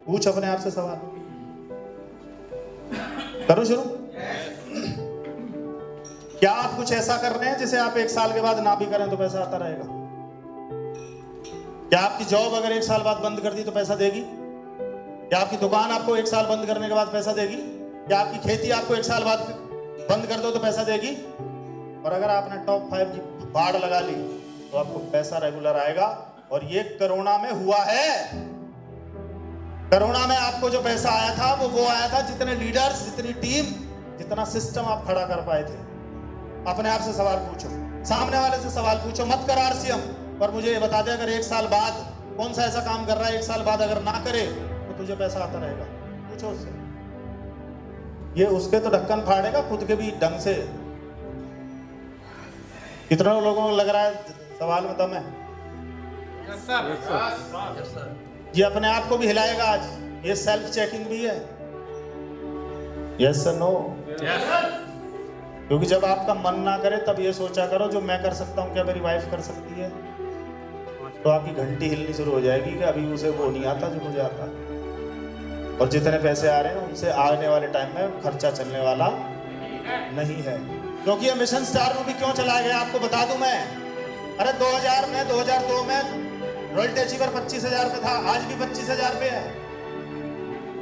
पूछ अपने आप से सवाल। करो शुरू। क्या आप कुछ ऐसा कर रहे हैं जिसे आप 1 साल के बाद ना भी करें तो पैसा आता रहेगा? क्या आपकी जॉब अगर 1 साल बाद बंद कर दी तो पैसा देगी? क्या आपकी दुकान आपको 1 साल बंद करने के बाद पैसा देगी? क्या आपकी खेती आपको 1 साल बाद बंद कर दो तो पैसा देगी? और अगर आपने टॉप 5 की बाढ़ लगा ली तो आपको पैसा रेगुलर आएगा। और ये कोरोना में हुआ है। कोरोना में आपको जो पैसा आया था वो आया था जितने लीडर्स, जितनी टीम, जितना सिस्टम आप खड़ा कर पाए थे। अपने आप से सवाल पूछो, सामने वाले से सवाल पूछो, मत कर आरसीएम, पर मुझे ये बता दे अगर 1 साल बाद कौन सा ऐसा काम कर रहा है 1 साल बाद अगर ना करे तो तुझे पैसा आता रहेगा? पूछो उससे। ये उसके तो ढक्कन फाड़ेगा, खुद के भी ढंग से। कितने लोगों को लग रहा है सवाल में दम है? Yes sir. ये अपने आप को भी हिलाएगा आज। ये सेल्फ चेकिंग भी है। Yes no? क्योंकि जब आपका मन ना करे तब ये सोचा करो जो मैं कर सकता हूँ क्या मेरी वाइफ कर सकती है? तो आपकी घंटी हिलनी शुरू हो जाएगी कि अभी उसे वो नहीं आता जो मुझे आता। और जितने पैसे आ रहे हैं उनसे आने वाले टाइम में खर्चा चलने वाला नहीं है। क्योंकि ये मिशन स्टार रूबी क्यों चलाया गया आपको बता दूं मैं। अरे 2002 में रॉयल्टी अचीवर 25,000 पे था, आज भी 25,000 पे है।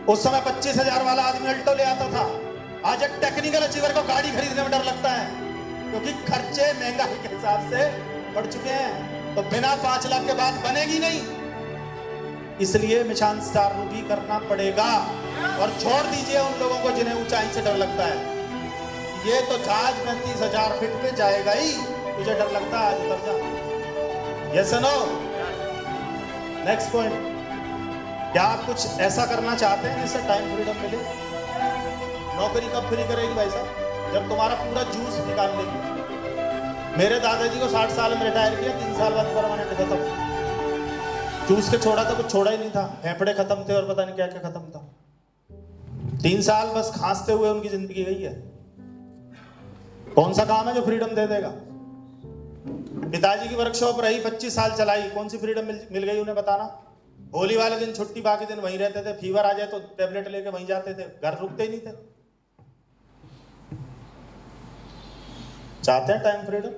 उस समय 25,000 वाला आदमी अल्टो ले आता था। आज एक टेक्निकल अचीवर को गाड़ी खरीदने में डर लगता है क्योंकि खर्चे महंगाई के हिसाब से बढ़ चुके हैं। तो बिना 5 लाख के बाद बनेगी नहीं, इसलिए मिशन स्टार रूबी करना पड़ेगा। और छोड़ दीजिए उन लोगों को जिन्हें ऊंचाई से डर लगता है। ये तो जहाज में 30,000 फीट पे जाएगा ही, तुझे डर लगता है आज उतर जा। Yes no? नेक्स्ट पॉइंट, क्या आप कुछ ऐसा करना चाहते हैं जिससे टाइम फ्रीडम मिले? नौकरी कब फ्री करेगी भाई साहब? जब तुम्हारा पूरा जूस निकाल लेगी। मेरे दादाजी को 60 साल में रिटायर किया, 3 साल बाद परमानेंट खत्म। जूस के छोड़ा था, कुछ छोड़ा ही नहीं था। फेफड़े खत्म थे और पता नहीं क्या क्या खत्म था। 3 साल बस खांसते हुए उनकी जिंदगी गई है। कौन सा काम है जो फ्रीडम दे देगा? पिताजी की वर्कशॉप रही, 25 साल चलाई, कौन सी फ्रीडम मिल गई उन्हें बताना? होली वाले दिन छुट्टी, बाकी दिन वहीं रहते थे। फीवर आ जाए तो टेबलेट लेके वहीं जाते थे, घर रुकते ही नहीं थे। चाहते हैं टाइम फ्रीडम?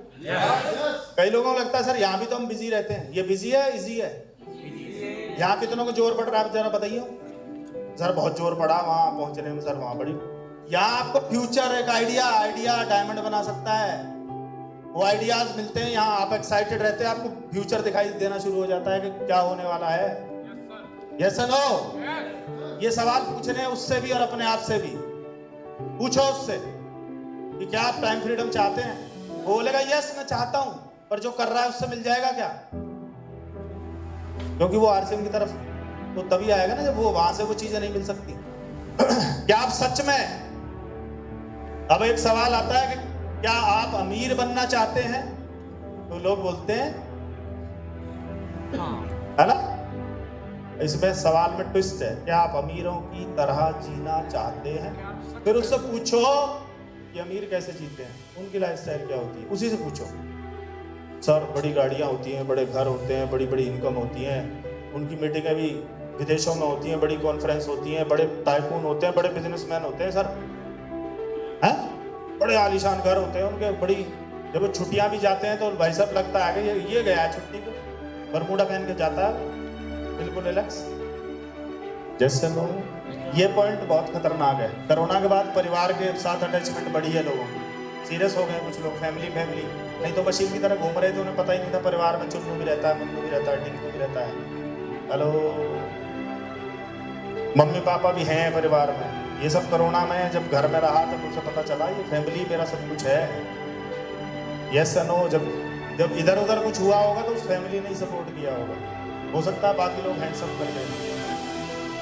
कई लोगों को लगता है सर यहाँ भी तो हम बिजी रहते हैं। ये बिजी है, इजी है? यहाँ कितनों को जोर पड़ रहा है जरा बताइए। सर बहुत जोर पड़ा वहां पहुंचने में, सर वहां बड़ी। यहाँ आपको फ्यूचर एक आइडिया डायमंड बना सकता है। वो आइडियाज मिलते हैं यहाँ, आप एक्साइटेड रहते हैं, आपको फ्यूचर दिखाई देना शुरू हो जाता है कि क्या होने वाला है। Yes no? ये सवाल पूछने हैं उससे भी और अपने आप से भी। पूछो उससे कि क्या आप टाइम फ्रीडम चाहते हैं? वो बोलेगा यस मैं चाहता हूं, पर जो कर रहा है उससे मिल जाएगा क्या? क्योंकि वो आरसीएम की तरफ तो तभी आएगा ना जब वो वहां से वो चीजें नहीं मिल सकती। क्या आप सच में, अब एक सवाल आता है कि क्या आप अमीर बनना चाहते हैं? तो लोग बोलते हैं है ना? इसमें सवाल में ट्विस्ट है। क्या आप अमीरों की तरह जीना चाहते हैं? फिर उससे पूछो कि अमीर कैसे जीते हैं, उनकी लाइफस्टाइल क्या होती है, उसी से पूछो। सर बड़ी गाड़ियां होती हैं, बड़े घर होते हैं, बड़ी बड़ी इनकम होती हैं, उनकी मीटिंगें भी विदेशों में होती हैं, बड़ी कॉन्फ्रेंस होती हैं, बड़े टाइकून होते हैं, बड़े बिजनेसमैन होते हैं सर, हैं? बड़े आलीशान घर होते हैं उनके, बड़ी। जब वो छुट्टियां भी जाते हैं तो भाई साहब लगता है कि ये गया है छुट्टी को, बरमूडा पहन के जाता है, बिल्कुल रिलैक्स। जैसे लोग, ये पॉइंट बहुत खतरनाक है। कोरोना के बाद परिवार के साथ अटैचमेंट बढ़ी है लोगों की, सीरियस हो गए कुछ लोग। फैमिली नहीं तो मशीन की तरह घूम रहे थे, उन्हें पता ही नहीं था परिवार में चुन्नू भी रहता है, मुन्नू भी रहता है, टिंकू भी रहता है, हेलो मम्मी पापा भी हैं परिवार में। ये सब कोरोना में जब घर में रहा तब मुझे पता चला ये फैमिली मेरा सब कुछ है। Yes no? जब इधर उधर कुछ हुआ होगा तो उस फैमिली ने ही सपोर्ट किया होगा। हो सकता है बाकी लोग हैंड्स अप कर दें।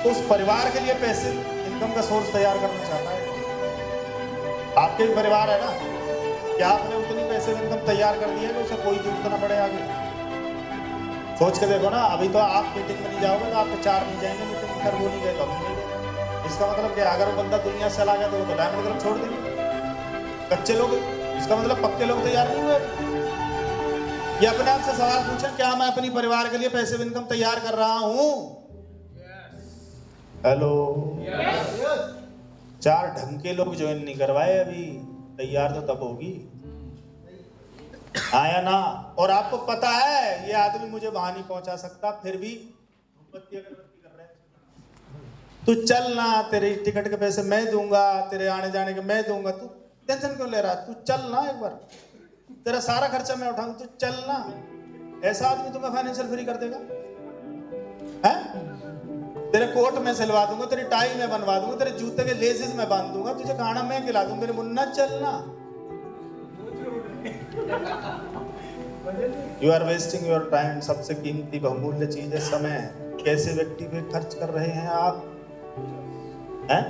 तो उस परिवार के लिए पैसे इनकम का सोर्स तैयार करना चाहता है। आपके भी परिवार है ना, क्या आपने उतनी पैसे इनकम तैयार कर दी है कि उसे कोई जरूरत ना पड़े आगे? सोच के देखो ना। अभी तो आप मीटिंग में नहीं जाओगे तो आपके 4 नहीं जाएंगे मीटिंग में, सर वो नहीं गए तो हम नहीं गए। इसका मतलब क्या? अगर वो बंदा दुनिया से चला गया तो वो तो डायमंड क्लब छोड़ देंगे। कच्चे लोग, इसका मतलब पक्के लोग तैयार नहीं हुए। ये अपने आप से सवाल पूछें, क्या मैं अपनी परिवार के लिए पैसिव इनकम तैयार कर रहा हूं? हेलो। चार ढंग के लोग ज्वाइन नहीं करवाए अभी, तैयार तो तब होगी। आया ना। और आपको पता है ये आदमी मुझे वहां नहीं पहुंचा सकता, फिर भी धूपबत्ती अगरबत्ती कर रहे हैं। तू चल ना, तेरे टिकट के पैसे मैं दूंगा, तेरे आने जाने के मैं दूंगा, तू टेंशन क्यों ले रहा है? तू चल ना एक बार, तेरा सारा खर्चा मैं उठाऊंगा, तू चल ना। ऐसा आदमी तुम्हें फाइनेंशियल फ्री कर देगा? है? तेरे कोट में सिलवा दूंगा, तेरी टाई में बनवा दूंगा, तेरे जूते के लेसेस में बांध दूंगा, तुझे खाना मैं खिला दूंगा, मेरे मुन्ना चलना। You are wasting your time. सबसे कीमती बहुमूल्य चीज है समय। कैसे व्यक्ति पे खर्च कर रहे हैं आप? हैं?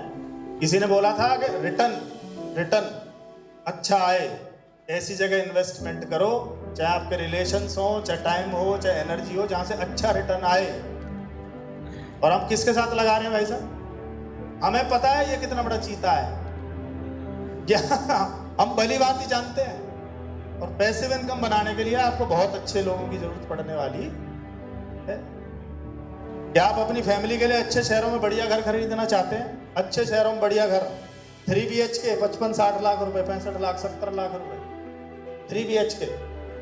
किसी ने बोला था कि रिटर्न अच्छा आए, ऐसी जगह इन्वेस्टमेंट करो, चाहे आपके रिलेशंस हो, चाहे टाइम हो, चाहे एनर्जी हो, जहां से अच्छा रिटर्न आए। और हम किसके साथ लगा रहे हैं भाई साहब? हमें पता है ये कितना बड़ा चीता है, क्या हम भली बात ही जानते हैं। और पैसिव इनकम बनाने के लिए आपको बहुत अच्छे लोगों की जरूरत पड़ने वाली है। क्या आप अपनी फैमिली के लिए अच्छे शहरों में बढ़िया घर खरीदना चाहते हैं? अच्छे शहरों में बढ़िया घर 3 BHK 55-60 लाख रुपए, 65 लाख 70 लाख रुपए 3 BHK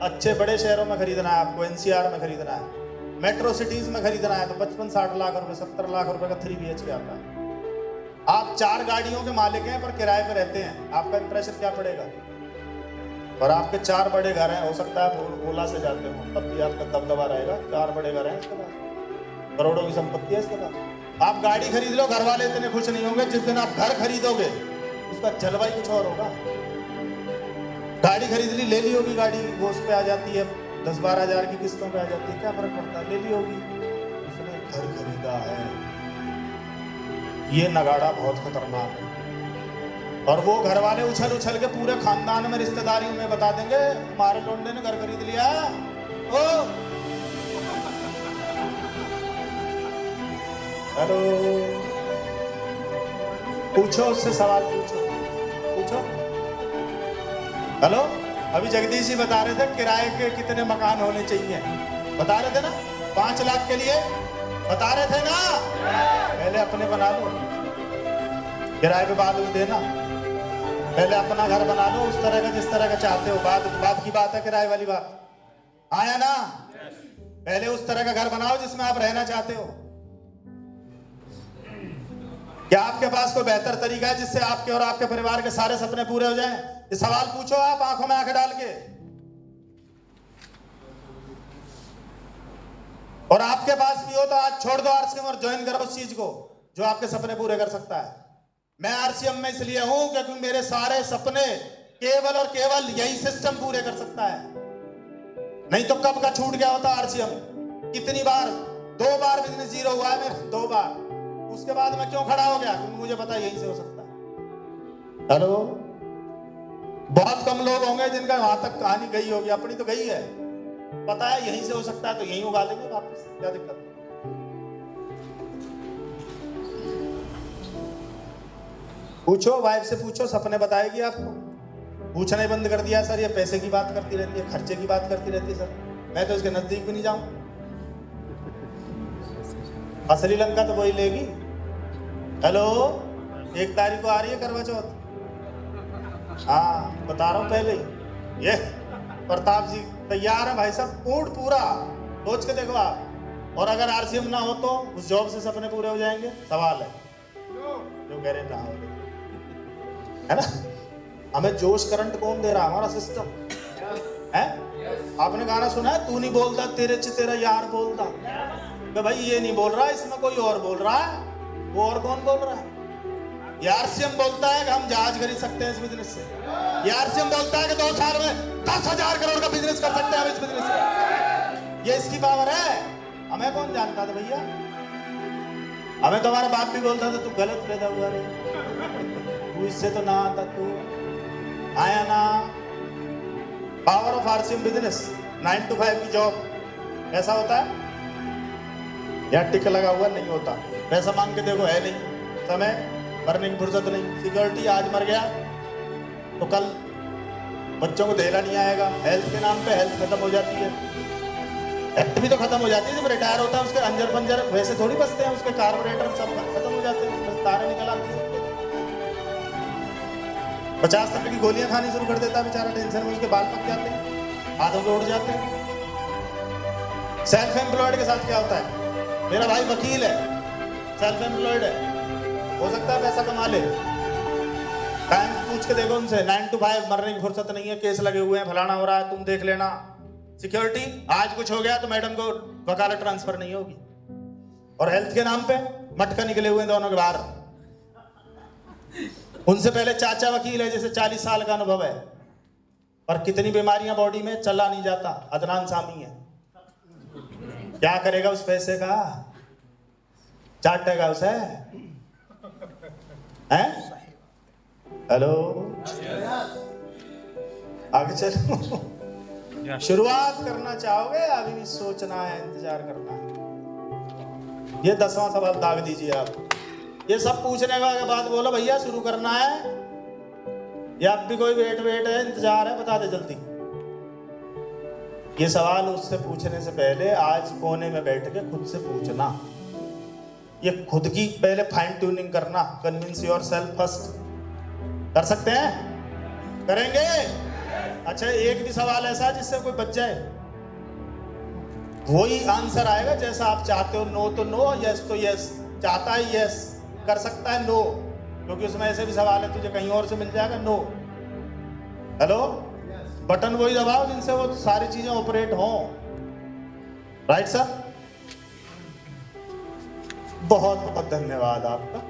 अच्छे बड़े शहरों में खरीदना है आपको, NCR में खरीदना है, मेट्रो सिटीज में खरीदना है तो 55-60 लाख रुपए 70 लाख रुपए का 3 BHK आता है। आप 4 गाड़ियों के मालिक हैं पर किराए पे रहते हैं, आपका इंप्रेशन क्या पड़ेगा? और आपके 4 बड़े घर हैं, हो सकता है आप ओला से जाते हो, तब भी आपका दबदबा रहेगा। 4 बड़े घर हैं, इसके बाद करोड़ों की संपत्ति है इसके बाद। आप गाड़ी खरीद लो, घर वाले इतने खुश नहीं होंगे। जिस दिन आप घर खरीदोगे उसका जलवायु कुछ और होगा। गाड़ी खरीद ली, ले ली होगी गाड़ी, वो उस पे आ जाती है 10-12 हजार की किस्तों पे आ जाती है, क्या फर्क पड़ता है, ले ली होगी। उसने घर खरीदा है। ये नगाड़ा बहुत खतरनाक है। और वो घर वाले उछल के पूरे खानदान में, रिश्तेदारियों में बता देंगे हमारे लोंडे ने घर खरीद लिया। ओ हेलो, पूछो उससे सवाल, पूछो। हेलो, अभी जगदीश जी बता रहे थे किराए के कितने मकान होने चाहिए, बता रहे थे ना? 5 लाख के लिए बता रहे थे ना? पहले अपने बना लो, किराए पे बाद में देना। पहले अपना घर बना लो उस तरह का जिस तरह का चाहते हो। बाद की बात है किराए वाली बात, आया ना? पहले उस तरह का घर बनाओ जिसमें आप रहना चाहते हो। क्या आपके पास कोई बेहतर तरीका है जिससे आपके और आपके परिवार के सारे सपने पूरे हो जाएं? ये सवाल पूछो आप आंखों में आंखें डाल के। और आपके पास भी हो तो आज छोड़ दो RCM और ज्वाइन करो उस चीज को जो आपके सपने पूरे कर सकता है। मैं RCM में इसलिए हूं क्योंकि मेरे सारे सपने केवल और केवल यही सिस्टम पूरे कर सकता है। नहीं तो कब का छूट गया होता RCM। कितनी बार, 2 बार बिजनेस जीरो हुआ है मेरा, 2 बार। उसके बाद मैं क्यों खड़ा हो गया? क्योंकि मुझे पता यहीं से हो सकता है। हेलो, बहुत कम लोग होंगे जिनका वहां तक कहानी गई होगी, अपनी तो गई है। पता है यहीं से हो सकता है तो यहीं उगा लेंगे वापस, क्या दिक्कत है? पूछो, वाइफ से पूछो, सपने बताएगी आपको। पूछना ही बंद कर दिया सर, ये पैसे की बात करती रहती है, खर्चे की बात करती रहती है सर, मैं तो इसके नजदीक भी नहीं जाऊं। असली लंका तो वही लेगी। हेलो, 1 तारीख को आ रही है करवा चौथ। हाँ बता रहा हूं पहले ही। ये प्रताप जी तैयार है भाई साहब, पूरा सोच के देखो आप। और अगर RCM ना हो तो उस जॉब से सपने पूरे हो जाएंगे? सवाल है जो कह रहे हैं है ना? हमें जोश करंट कौन दे रहा? हमारा सिस्टम है। आपने गाना सुना है, तू नहीं बोलता तेरे च तेरा यार बोलता। तो भाई ये नहीं बोल रहा, इसमें कोई और बोल रहा है। वो और कौन बोल रहा है? RCM बोलता है कि हम जहाज खरीद सकते हैं इस बिजनेस से। RCM बोलता है कि 2 साल में 10,000 करोड़ का बिजनेस कर सकते हैं हम इस बिजनेस से। ये इसकी पावर है। हमें कौन जानता था भैया? हमें तो हमारा बाप भी बोलता था तू गलत पैदा हुआ रे, तू इससे तो ना आता, तू आया ना। Power of RCM business, 9 to 5 की जॉब ऐसा होता है या टिक लगा हुआ नहीं होता। पैसा मांग के देखो, है नहीं समय, मरने की फुर्सत नहीं। सिक्योरिटी आज मर गया तो कल बच्चों को देना नहीं आएगा। हेल्थ के नाम पे हेल्थ खत्म हो जाती है, एक्ट भी तो खत्म हो जाती है। जब रिटायर होता है उसके अंजर पंजर वैसे थोड़ी बचते हैं, उसके कार्बोरेटर सब खत्म हो जाते हैं। 50 रुपए की गोलियां खानी शुरू कर देता है बेचारा, टेंशन में उसके बाल पक जाते हैं, हाथों के उड़ जाते हैं। सेल्फ एम्प्लॉयड के साथ क्या होता है? मेरा भाई वकील है, सेल्फ एम्प्लॉयड है, हो सकता है पैसा कमा ले, टाइम पूछ के देखो उनसे, 9 to 5, मरने की फुर्सत नहीं है, केस लगे हुए हैं, फलाना हो रहा है, तुम देख लेना। सिक्योरिटी, आज कुछ हो गया तो मैडम को वकालत ट्रांसफर नहीं होगी। और हेल्थ के नाम पे मटका निकले हुए हैं दोनों के बाहर। उनसे पहले चाचा वकील है जिसे 40 साल का अनुभव है, और कितनी बीमारियां बॉडी में, चला नहीं जाता, अदनान सामी है। क्या करेगा उस पैसे का? चाटेगा उसे? हैं? हेलो, आगे चलो। शुरुआत करना चाहोगे, अभी भी सोचना है, इंतजार करना है। ये 10वां सवाल दाग दीजिए आप। ये सब पूछने के बाद बोलो भैया शुरू करना है, या अब भी कोई वेट है, इंतजार है, बता दे जल्दी। ये सवाल उससे पूछने से पहले आज कोने में बैठ के खुद से पूछना। ये खुद की पहले फाइन ट्यूनिंग करना, कन्विंस योरसेल्फ फर्स्ट। कर सकते हैं? करेंगे? अच्छा, एक भी सवाल ऐसा जिससे कोई बच जाए, वही आंसर आएगा जैसा आप चाहते हो। नो तो नो, यस तो यस। चाहता है यस, कर सकता है नो, क्योंकि उसमें ऐसे भी सवाल है तुझे कहीं और से मिल जाएगा नो। हेलो, बटन वही दबाओ जिनसे वो सारी चीजें ऑपरेट हों। Right sir? बहुत बहुत धन्यवाद आपका।